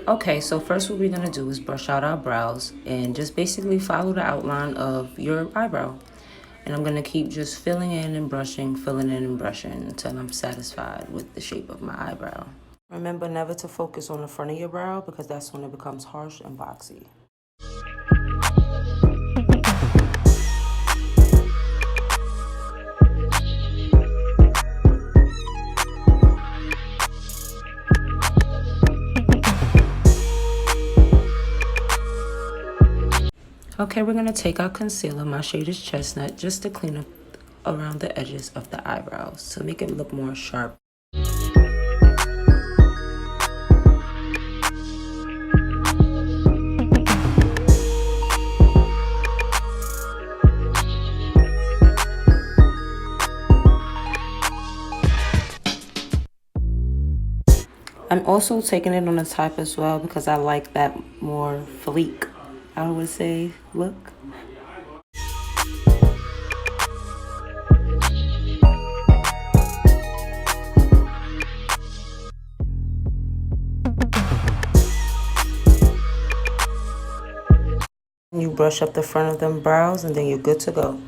Okay, so first what we're going to do is brush out our brows and just basically follow the outline of your eyebrow. And I'm going to keep just filling in and brushing, filling in and brushing until I'm satisfied with the shape of my eyebrow. Remember never to focus on the front of your brow because that's when it becomes harsh and boxy. Okay, we're going to take our concealer, my shade is Chestnut, just to clean up around the edges of the eyebrows to make it look more sharp. I'm also taking it on the top as well because I like that more fleek, I would say, look. You brush up the front of them brows and then you're good to go.